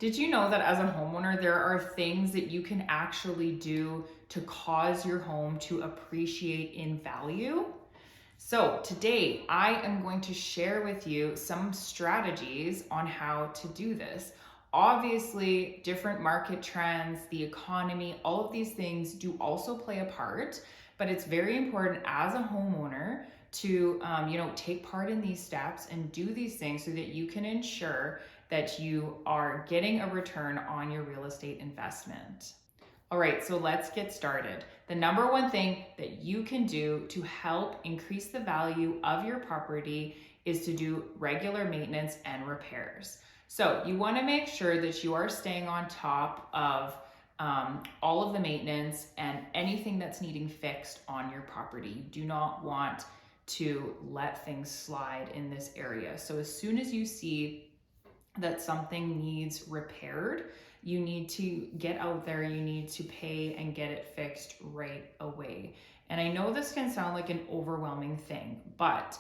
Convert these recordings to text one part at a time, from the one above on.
Did you know that as a homeowner, there are things that you can actually do to cause your home to appreciate in value? So today I am going to share with you some strategies on how to do this. Obviously, different market trends, the economy, all of these things do also play a part, but it's very important as a homeowner to take part in these steps and do these things so that you can ensure that you are getting a return on your real estate investment. All right, so let's get started. The number one thing that you can do to help increase the value of your property is to do regular maintenance and repairs. So you want to make sure that you are staying on top of all of the maintenance and anything that's needing fixed on your property. You do not want to let things slide in this area. So as soon as you see that something needs repaired, you need to get out there, you need to pay and get it fixed right away. And I know this can sound like an overwhelming thing, but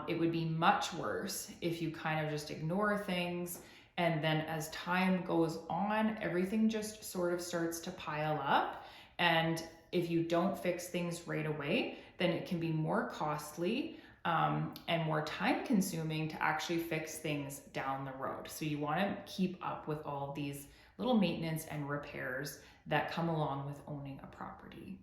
it would be much worse if you kind of just ignore things, and then as time goes on, everything just sort of starts to pile up. And if you don't fix things right away, then it can be more costly and more time consuming to actually fix things down the road. So you want to keep up with all these little maintenance and repairs that come along with owning a property.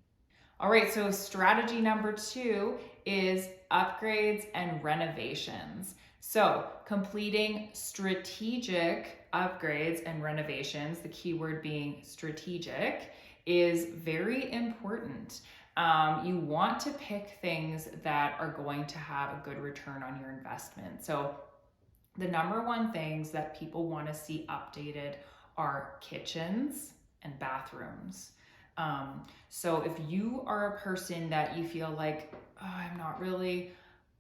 All right, so strategy number 2 is upgrades and renovations. So completing strategic upgrades and renovations, the key word being strategic, is very important. You want to pick things that are going to have a good return on your investment. So the number one things that people want to see updated are kitchens and bathrooms. So if you are a person that you feel like, oh, I'm not really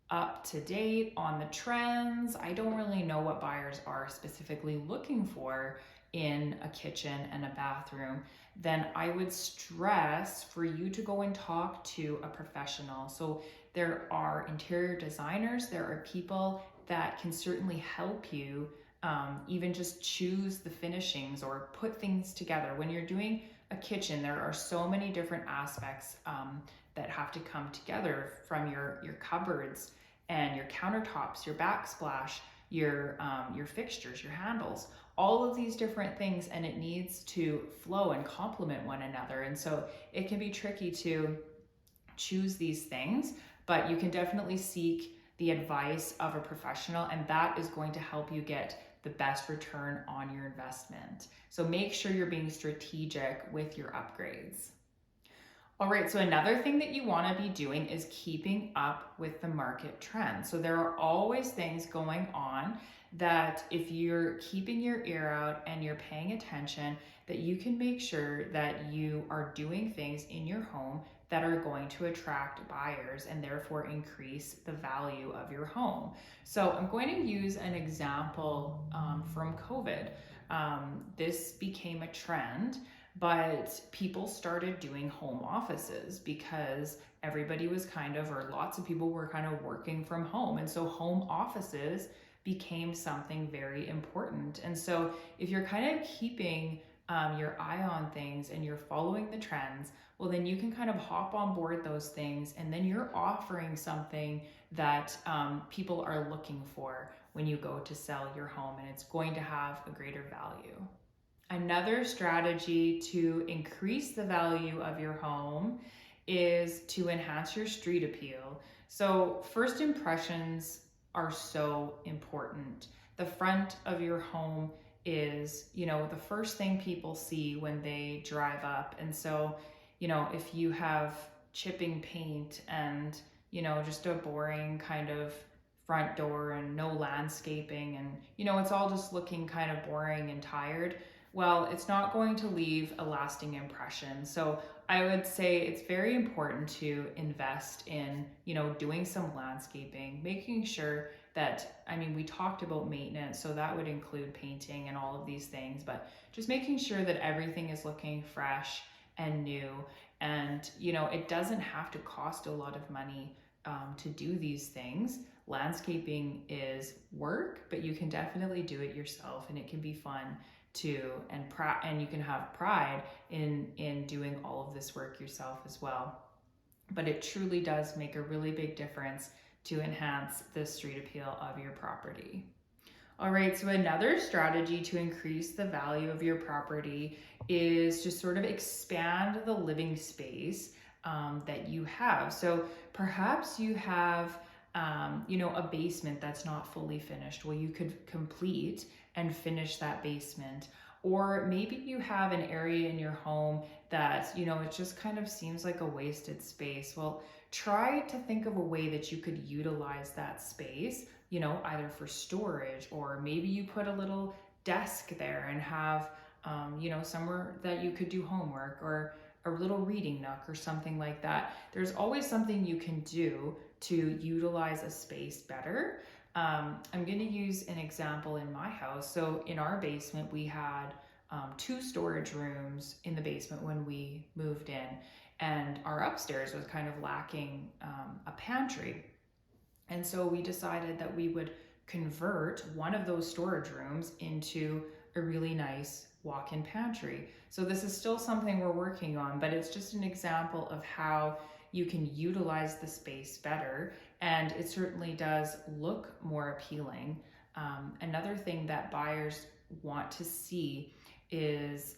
up to date on the trends, I don't really know what buyers are specifically looking for in a kitchen and a bathroom, then I would stress for you to go and talk to a professional. So there are interior designers, there are people that can certainly help you even just choose the finishings or put things together. When you're doing a kitchen, there are so many different aspects that have to come together, from your cupboards and your countertops, your backsplash, your fixtures, your handles, all of these different things, and it needs to flow and complement one another. And so it can be tricky to choose these things, but you can definitely seek the advice of a professional, and that is going to help you get the best return on your investment. So make sure you're being strategic with your upgrades. All right, so another thing that you want to be doing is keeping up with the market trends. So there are always things going on that if you're keeping your ear out and you're paying attention, that you can make sure that you are doing things in your home that are going to attract buyers and therefore increase the value of your home. So I'm going to use an example from COVID. This became a trend, but people started doing home offices because everybody was or lots of people were kind of working from home. And so home offices became something very important. And so if you're kind of keeping your eye on things and you're following the trends, well, then you can kind of hop on board those things, and then you're offering something that people are looking for when you go to sell your home, and it's going to have a greater value. Another strategy to increase the value of your home is to enhance your street appeal. So first impressions are so important. The front of your home is, the first thing people see when they drive up. And so, if you have chipping paint and, just a boring kind of front door and no landscaping and, it's all just looking kind of boring and tired, well, it's not going to leave a lasting impression. So I would say it's very important to invest in, doing some landscaping, making sure that, we talked about maintenance, so that would include painting and all of these things, but just making sure that everything is looking fresh and new. And, it doesn't have to cost a lot of money to do these things, Landscaping is work, but you can definitely do it yourself, and it can be fun too, and you can have pride in doing all of this work yourself as well. But it truly does make a really big difference to enhance the street appeal of your property. All right, so another strategy to increase the value of your property is to sort of expand the living space that you have. So perhaps you have, a basement that's not fully finished. Well, you could complete and finish that basement. Or maybe you have an area in your home that, it just kind of seems like a wasted space. Well, try to think of a way that you could utilize that space, either for storage, or maybe you put a little desk there and have, somewhere that you could do homework, or a little reading nook or something like that. There's always something you can do to utilize a space better. I'm going to use an example in my house. So in our basement, we had 2 storage rooms in the basement when we moved in, and our upstairs was kind of lacking a pantry. And so we decided that we would convert one of those storage rooms into a really nice walk-in pantry. So this is still something we're working on, but it's just an example of how you can utilize the space better, and it certainly does look more appealing. Another thing that buyers want to see is,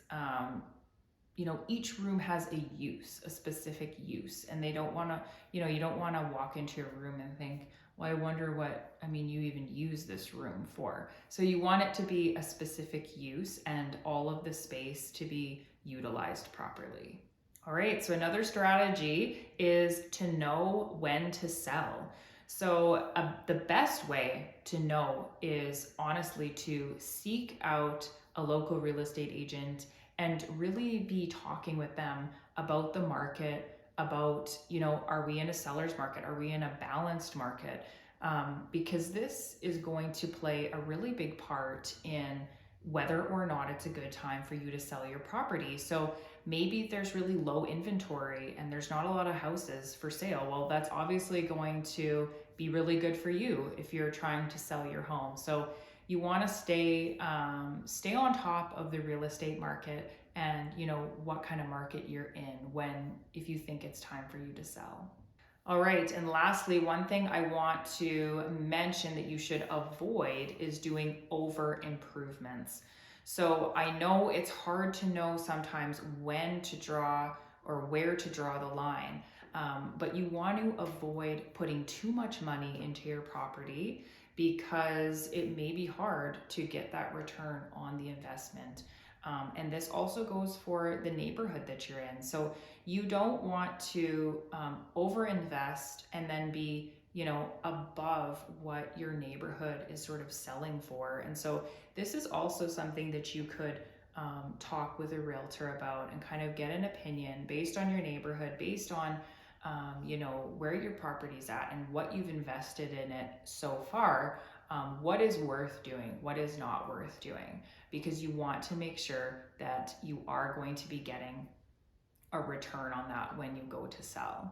each room has a specific use, and they don't want to, you don't want to walk into a room and think, well, I wonder you even use this room for. So you want it to be a specific use and all of the space to be utilized properly. All right, so another strategy is to know when to sell. So the best way to know is honestly to seek out a local real estate agent and really be talking with them about the market, about, are we in a seller's market? Are we in a balanced market? Because this is going to play a really big part in whether or not it's a good time for you to sell your property. So maybe there's really low inventory and there's not a lot of houses for sale. Well, that's obviously going to be really good for you if you're trying to sell your home. So you want to stay on top of the real estate market, and what kind of market you're in if you think it's time for you to sell. All right, and lastly, one thing I want to mention that you should avoid is doing over improvements. So I know it's hard to know sometimes when to draw or where to draw the line, but you want to avoid putting too much money into your property, because it may be hard to get that return on the investment. And this also goes for the neighborhood that you're in. So you don't want to overinvest and then be, above what your neighborhood is sort of selling for. And so this is also something that you could talk with a realtor about and kind of get an opinion based on your neighborhood, based on where your property's at and what you've invested in it so far. What is worth doing, what is not worth doing, because you want to make sure that you are going to be getting a return on that when you go to sell.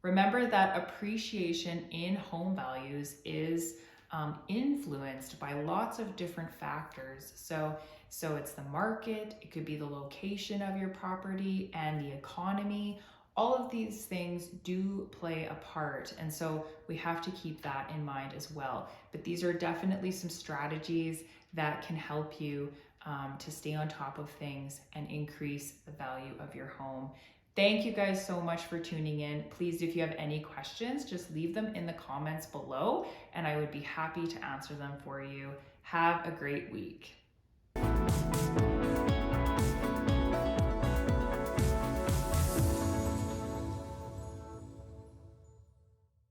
Remember that appreciation in home values is influenced by lots of different factors. So it's the market, it could be the location of your property and the economy. All of these things do play a part, and so we have to keep that in mind as well. But these are definitely some strategies that can help you to stay on top of things and increase the value of your home. Thank you guys so much for tuning in. Please, if you have any questions, just leave them in the comments below, and I would be happy to answer them for you. Have a great week.